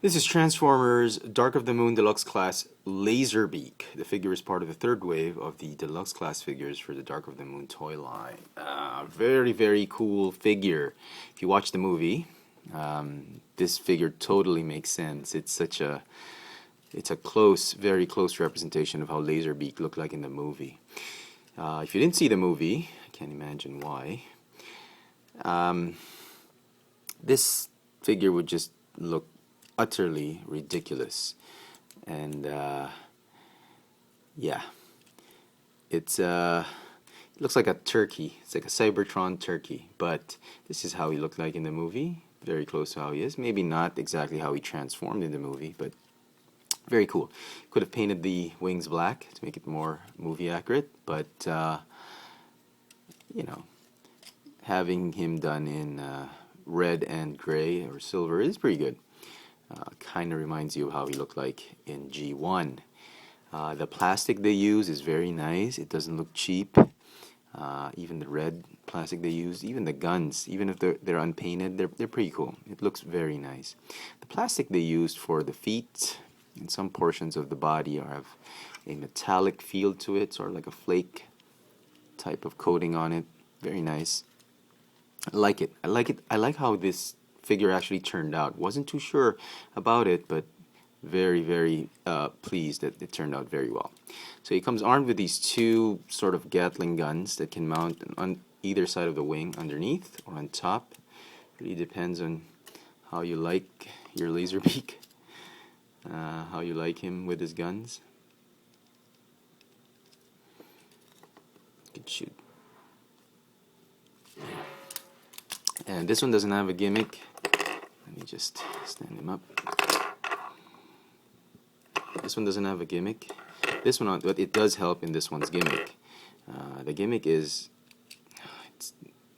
This is Transformers Dark of the Moon Deluxe Class Laserbeak. The figure is part of the third wave of the Deluxe Class figures for the Dark of the Moon toy line. Very, very cool figure. If you watch the movie, this figure totally makes sense. It's a close, very close representation of how Laserbeak looked like in the movie. If you didn't see the movie, I can't imagine why. This figure would just look utterly ridiculous, and yeah, it looks like a turkey. It's like a Cybertron turkey, but this is how he looked like in the movie. Very close to how he is. Maybe not exactly how he transformed in the movie, but very cool. Could have painted the wings black to make it more movie accurate, but you know, having him done in red and gray or silver is pretty good. Kind of reminds you of how he looked like in G1. The plastic they use is very nice. It doesn't look cheap. Even the red plastic they use, even the guns, even if they're unpainted, they're pretty cool. It looks very nice. The plastic they used for the feet and some portions of the body have a metallic feel to it, sort of like a flake type of coating on it. Very nice. I like it. I like it. I like how this figure actually turned out. Wasn't too sure about it, but very, very pleased that it turned out very well. So he comes armed with these two sort of Gatling guns that can mount on either side of the wing, underneath or on top. Really depends on how you like your Laserbeak, how you like him with his guns. Good shoot. And this one doesn't have a gimmick. Let me just stand him up. This one doesn't have a gimmick. This one, but it does help in this one's gimmick. The gimmick is, it's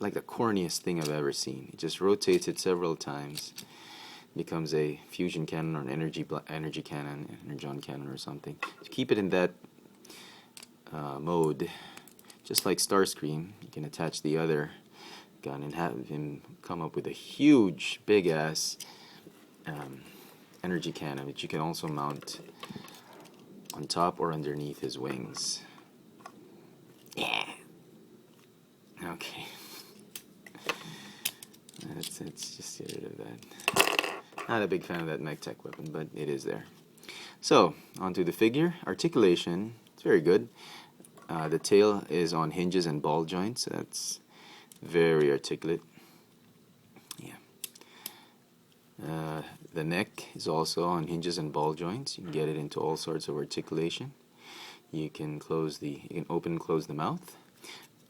like the corniest thing I've ever seen. It just rotates it several times, becomes a fusion cannon or an energy cannon, energon cannon or something. To keep it in that mode, just like Starscream, you can attach the other gun and have him come up with a huge, big ass energy cannon, which you can also mount on top or underneath his wings. Yeah. Okay. Let's just get rid of that. Not a big fan of that mech tech weapon, but it is there. So onto the figure. Articulation, it's very good. The tail is on hinges and ball joints. That's very articulate. Yeah. The neck is also on hinges and ball joints. You can get it into all sorts of articulation. You can open and close the mouth.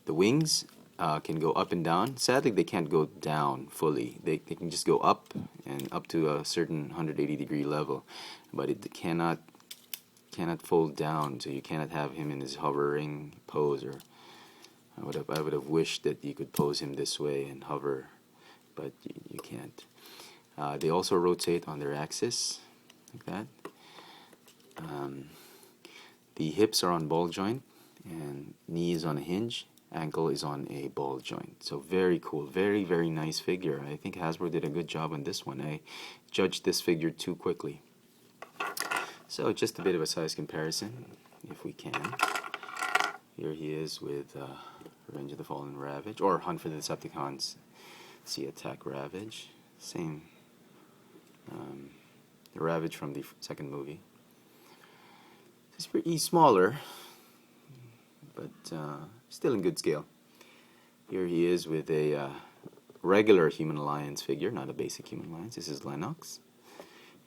The wings can go up and down. Sadly, they can't go down fully. They can just go up and up to a certain 180-degree level, but it cannot fold down. So you cannot have him in his hovering pose. Or I would have wished that you could pose him this way and hover, but you can't. They also rotate on their axis, like that. The hips are on ball joint, and knee is on a hinge, ankle is on a ball joint. So very cool, very, very nice figure. I think Hasbro did a good job on this one. I judged this figure too quickly. So just a bit of a size comparison, if we can. Here he is with Revenge of the Fallen Ravage, or Hunt for the Decepticons. See Attack Ravage. Same. The Ravage from the second movie. He's smaller, but still in good scale. Here he is with a regular Human Alliance figure, not a basic Human Alliance. This is Lennox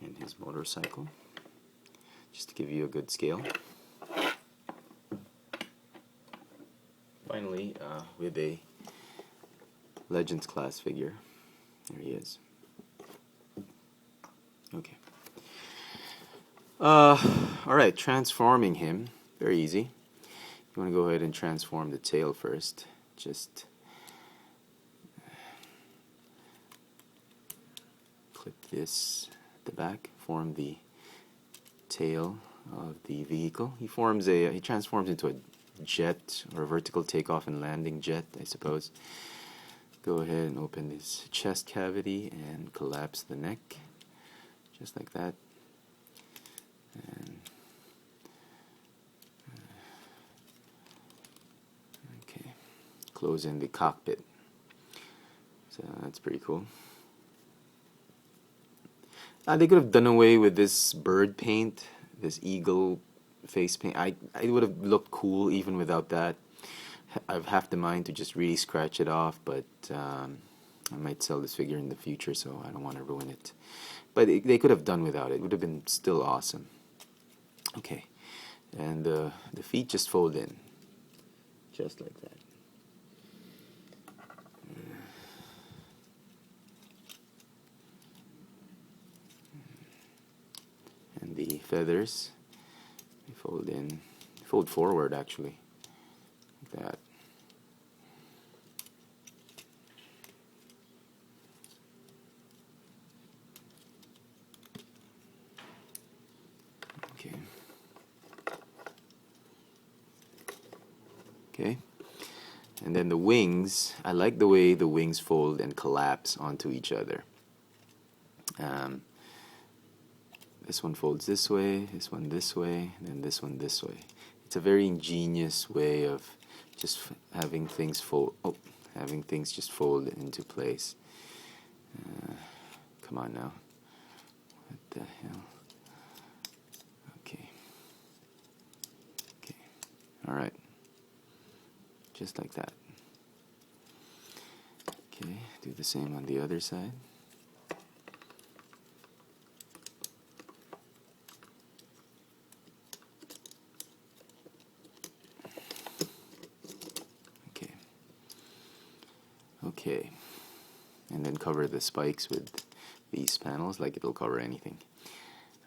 and his motorcycle. Just to give you a good scale. Finally, with a Legends class figure. There he is. Okay. Alright, transforming him. Very easy. You want to go ahead and transform the tail first. Just clip this at the back, form the tail of the vehicle. He transforms into a jet, or a vertical takeoff and landing jet, I suppose. Go ahead and open this chest cavity and collapse the neck. just like that. And okay, close in the cockpit. So that's pretty cool. They could have done away with this bird paint, this eagle face paint. I would have looked cool even without that. I've half the mind to just really scratch it off, but I might sell this figure in the future, so I don't want to ruin it. But they could have done without it. It would have been still awesome. Okay, and the feet just fold in, just like that. And the feathers, they fold in, fold forward actually, like that. Okay. Okay. And then the wings, I like the way the wings fold and collapse onto each other. This one folds this way, this one this way, and then this one this way. It's a very ingenious way of just having things fold. Oh, having things just fold into place. Come on now. What the hell? Okay. Okay. All right. Just like that. Okay. Do the same on the other side. Okay, and then cover the spikes with these panels like it'll cover anything.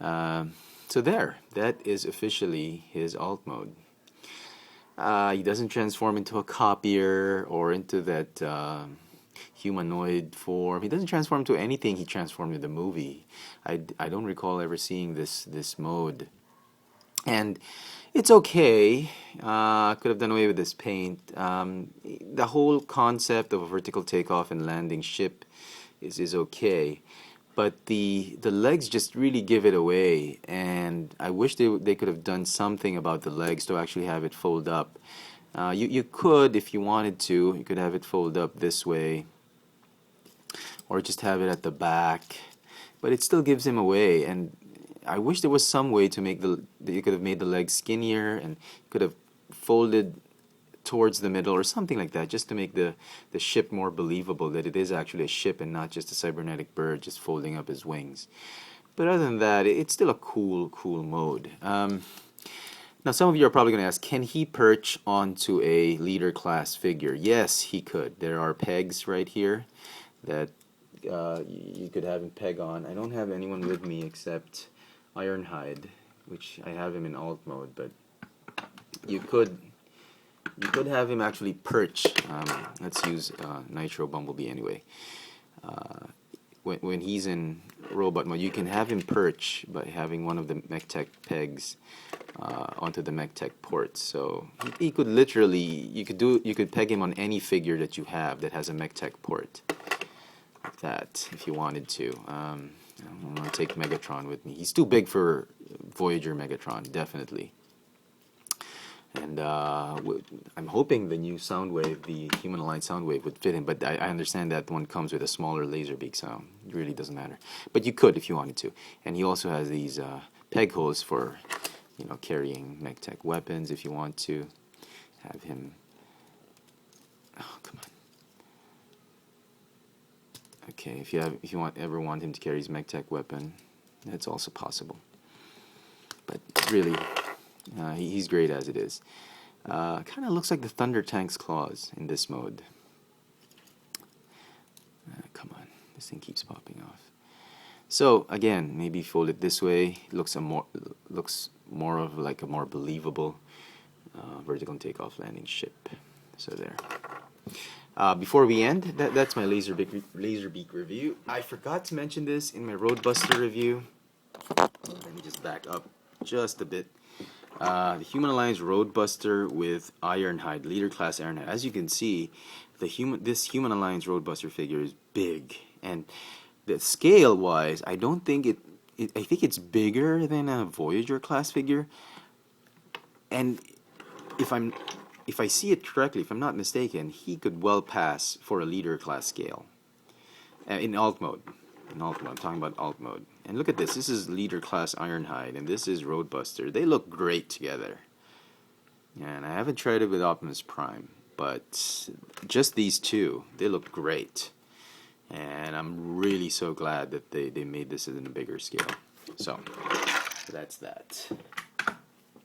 So there, that is officially his alt mode. He doesn't transform into a copier or into that humanoid form. He doesn't transform to anything he transformed in the movie. I don't recall ever seeing this mode. And it's okay. Could have done away with this paint. The whole concept of a vertical takeoff and landing ship is okay, but the legs just really give it away. And I wish they could have done something about the legs to actually have it fold up. You could, if you wanted to, you could have it fold up this way, or just have it at the back, but it still gives him away. And I wish there was some way to make you could have made the legs skinnier and could have folded towards the middle or something like that, just to make the ship more believable, that it is actually a ship and not just a cybernetic bird just folding up his wings. But other than that, it's still a cool mode. Now some of you are probably going to ask, can he perch onto a leader class figure? Yes, he could. There are pegs right here that you could have him peg on. I don't have anyone with me except Ironhide, which I have him in alt mode, but you could have him actually perch. Let's use Nitro Bumblebee anyway. When he's in robot mode, you can have him perch by having one of the MechTech pegs onto the MechTech ports. So he could literally, you could peg him on any figure that you have that has a MechTech port, like that, if you wanted to. I'm going to take Megatron with me. He's too big for Voyager Megatron, definitely. And I'm hoping the new Soundwave, the human-aligned Soundwave, would fit him, but I understand that one comes with a smaller Laserbeak, so it really doesn't matter. But you could if you wanted to. And he also has these peg holes for, carrying MechTech weapons if you want to have him. Oh, come on. Okay, if you ever want him to carry his MechTech weapon, that's also possible. But really, he's great as it is. Kind of looks like the Thunder Tank's claws in this mode. Come on, this thing keeps popping off. So again, maybe fold it this way. It looks more of like a more believable vertical takeoff landing ship. So there. Before we end, that's my Laserbeak review. I forgot to mention this in my Roadbuster review. Let me just back up just a bit. The Human Alliance Roadbuster with Ironhide, Leader Class Ironhide. As you can see, this Human Alliance Roadbuster figure is big, and the scale-wise, I don't think I think it's bigger than a Voyager class figure, and if I see it correctly, if I'm not mistaken, he could well pass for a leader class scale in alt mode. In alt mode, I'm talking about alt mode. And look at this. This is leader class Ironhide, and this is Roadbuster. They look great together. And I haven't tried it with Optimus Prime, but just these two, they look great. And I'm really so glad that they made this in a bigger scale. So that's that.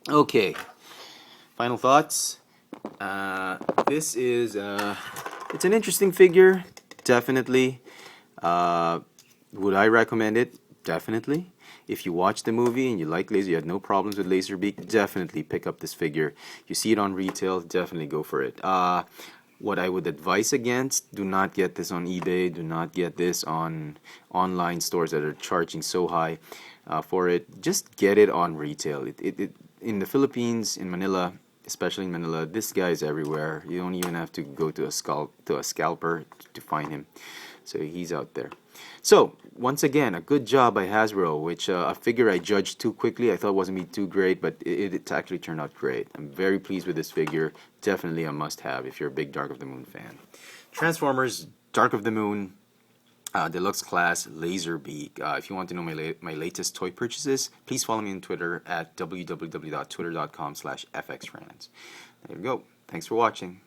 Okay, final thoughts. This is it's an interesting figure, definitely. Would I recommend it? Definitely. If you watch the movie and you like laser, you had no problems with Laserbeak, definitely pick up this figure. You see it on retail, definitely go for it. What I would advise against, do not get this on eBay, do not get this on online stores that are charging so high for it. Just get it on retail. In the Philippines, in Manila, especially in Manila, this guy is everywhere. You don't even have to go to a scalper to find him. So he's out there. So once again, a good job by Hasbro, which a figure I judged too quickly. I thought it wasn't be too great, but it actually turned out great. I'm very pleased with this figure. Definitely a must-have if you're a big Dark of the Moon fan. Transformers, Dark of the Moon, Deluxe Class, Laserbeak. If you want to know my latest toy purchases, please follow me on Twitter at www.twitter.com/fxfranz. There you go. Thanks for watching.